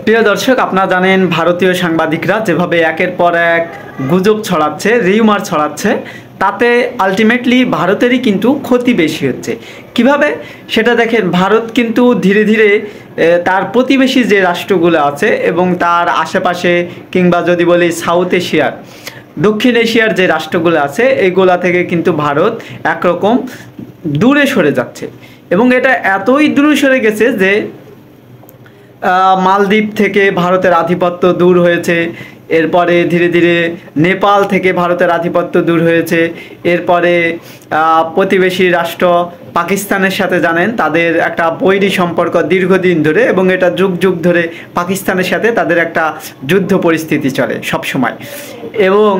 প্রিয় দর্শক, আপনারা জানেন ভারতীয় সাংবাদিকরা যেভাবে একের পর এক গুজব ছড়াচ্ছে, রিউমার ছড়াচ্ছে, তাতে আলটিমেটলি ভারতেরই কিন্তু ক্ষতি বেশি হচ্ছে। কিভাবে সেটা দেখেন, ভারত কিন্তু ধীরে ধীরে তার প্রতিবেশী যে রাষ্ট্রগুলো আছে এবং তার আশেপাশে, কিংবা যদি বলি সাউথ এশিয়ার, দক্ষিণ এশিয়ার যে রাষ্ট্রগুলো আছে, এইগুলা থেকে কিন্তু ভারত একরকম দূরে সরে যাচ্ছে। এবং এটা এতই দূরে সরে গেছে যে মালদ্বীপ থেকে ভারতের আধিপত্য দূর হয়েছে, এরপরে ধীরে ধীরে নেপাল থেকে ভারতের আধিপত্য দূর হয়েছে, এরপরে প্রতিবেশী রাষ্ট্র পাকিস্তানের সাথে জানেন তাদের একটা বৈরী সম্পর্ক দীর্ঘদিন ধরে, এবং এটা যুগ যুগ ধরে পাকিস্তানের সাথে তাদের একটা যুদ্ধ পরিস্থিতি চলে সব সময়। এবং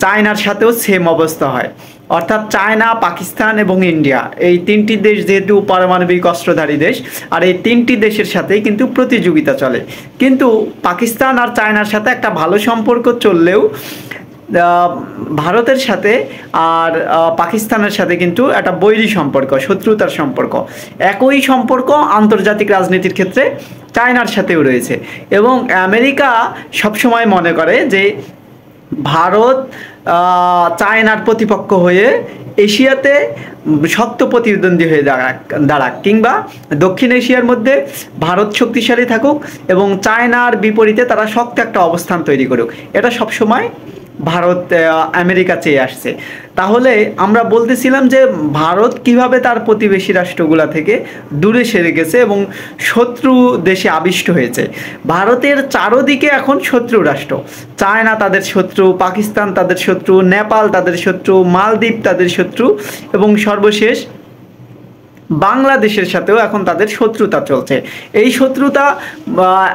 চায়নার সাথেও সেম অবস্থা হয়, অর্থাৎ চায়না, পাকিস্তান এবং ইন্ডিয়া, এই তিনটি দেশ যেহেতু পারমাণবিক অস্ত্রধারী দেশ, আর এই তিনটি দেশের সাথেই কিন্তু প্রতিযোগিতা চলে। কিন্তু পাকিস্তান আর চায়নার সাথে একটা ভালো সম্পর্ক চললেও ভারতের সাথে আর পাকিস্তানের সাথে কিন্তু একটা বৈরী সম্পর্ক, শত্রুতার সম্পর্ক। একই সম্পর্ক আন্তর্জাতিক রাজনীতির ক্ষেত্রে চায়নার সাথেও রয়েছে। এবং আমেরিকা সবসময় মনে করে যে ভারত চায়নার প্রতিপক্ষ হয়ে এশিয়াতে শক্ত প্রতিদ্বন্দ্বী হয়ে দাঁড়াক, কিংবা দক্ষিণ এশিয়ার মধ্যে ভারত শক্তিশালী থাকুক এবং চায়নার বিপরীতে তারা শক্ত একটা অবস্থান তৈরি করুক। এটা সবসময় ভারত আমেরিকা চেয়ে আসছে। তাহলে আমরা বলতেছিলাম যে ভারত কিভাবে তার প্রতিবেশী রাষ্ট্রগুলা থেকে দূরে সরে গেছে এবং শত্রু দেশে আবিষ্ট হয়েছে। ভারতের চারদিকে এখন শত্রু রাষ্ট্র, চায়না তাদের শত্রু, পাকিস্তান তাদের শত্রু, নেপাল তাদের শত্রু, মালদ্বীপ তাদের শত্রু, এবং সর্বশেষ বাংলাদেশের সাথেও এখন তাদের শত্রুতা চলছে। এই শত্রুতা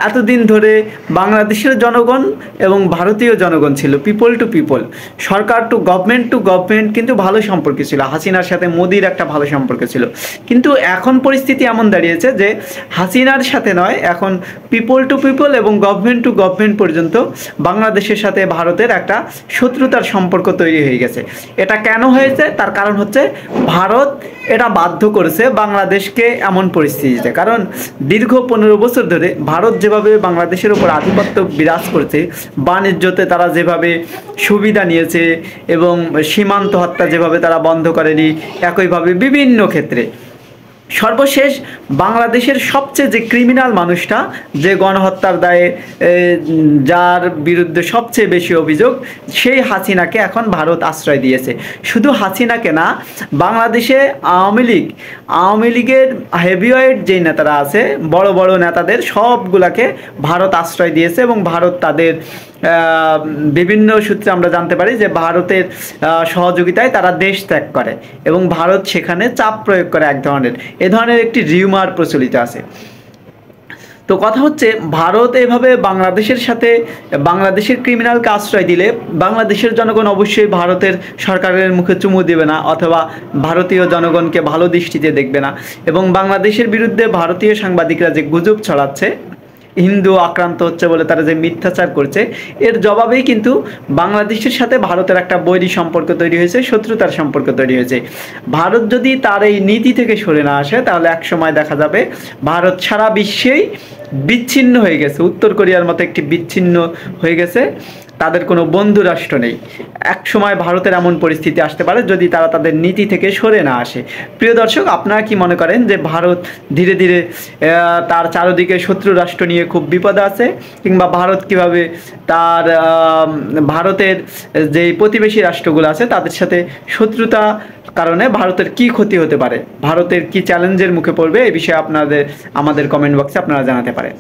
এতদিন ধরে বাংলাদেশের জনগণ এবং ভারতীয় জনগণ ছিল people to people, Sarkar two government, কিন্তু ভালো সম্পর্ক ছিল। হাসিনার সাথে মোদির একটা ভালো সম্পর্ক ছিল। কিন্তু এখন পরিস্থিতি এমন দাঁড়িয়েছে যে হাসিনার সাথে নয়, এখন পিপল টু পিপল এবং গভর্নমেন্ট টু গভর্নমেন্ট পর্যন্ত বাংলাদেশের সাথে ভারতের একটা শত্রুতার সম্পর্ক তৈরি হয়ে গেছে। এটা কেন হয়েছে? তার কারণ হচ্ছে ভারত এটা বাধ্য করেছে বাংলাদেশকে এমন পরিস্থিতিতে। কারণ দীর্ঘ 15 বছর ধরে ভারত যেভাবে বাংলাদেশের উপর আধিপত্য বিরাজ করছে, বাণিজ্যতে তারা যেভাবে সুবিধা নিয়েছে এবং সীমান্ত হত্যা যেভাবে তারা বন্ধ করেনি, একইভাবে বিভিন্ন ক্ষেত্রে সর্বশেষ বাংলাদেশের সবচেয়ে যে ক্রিমিনাল মানুষটা, যে গণহত্যার দায়ে যার বিরুদ্ধে সবচেয়ে বেশি অভিযোগ, সেই হাসিনাকে এখন ভারত আশ্রয় দিয়েছে। শুধু হাসিনাকে না, বাংলাদেশে আওয়ামী লীগের হেভিওয়েট যেই নেতারা আছে, বড় বড় নেতাদের সবগুলাকে ভারত আশ্রয় দিয়েছে। এবং ভারত তাদের বিভিন্ন সূত্রে আমরা জানতে পারি যে ভারতের সহযোগিতায় তারা দেশ ত্যাগ করে এবং ভারত সেখানে চাপ প্রয়োগ করে। এ ধরনের একটি রিউমার প্রচলিত আছে। তো কথা হচ্ছে, ভারত এভাবে বাংলাদেশের সাথে বাংলাদেশের ক্রিমিনালকে আশ্রয় দিলে বাংলাদেশের জনগণ অবশ্যই ভারতের সরকারের মুখে চুমু দেবে না, অথবা ভারতীয় জনগণকে ভালো দৃষ্টিতে দেখবে না। এবং বাংলাদেশের বিরুদ্ধে ভারতীয় সাংবাদিকরা যে গুজব ছড়াচ্ছে, হিন্দু আক্রান্ত হচ্ছে বলে তারা যে মিথ্যাচার করছে, এর জবাবেই কিন্তু বাংলাদেশের সাথে ভারতের একটা বৈরী সম্পর্ক তৈরি হয়েছে, শত্রুতার সম্পর্ক তৈরি হয়েছে। ভারত যদি তার এই নীতি থেকে সরে না আসে, তাহলে এক সময় দেখা যাবে ভারত সারা বিশ্বেই বিচ্ছিন্ন হয়ে গেছে, উত্তর কোরিয়ার মতো একটি বিচ্ছিন্ন হয়ে গেছে, তাদের কোনো বন্ধু রাষ্ট্র নেই। এক সময় ভারতের এমন পরিস্থিতি আসতে পারে যদি তারা তাদের নীতি থেকে সরে না আসে। প্রিয় দর্শক, আপনারা কি মনে করেন যে ভারত ধীরে ধীরে তার চারদিকে শত্রু রাষ্ট্র নিয়ে খুব বিপদে আছে, কিংবা ভারত কিভাবে তার ভারতের যে প্রতিবেশী রাষ্ট্রগুলো আছে তাদের সাথে শত্রুতা কারণে ভারতের কি ক্ষতি হতে পারে, ভারতের কি চ্যালেঞ্জের মুখে পড়বে, এই বিষয়ে আমাদের কমেন্ট বক্সে আপনারা জানাতে পারেন।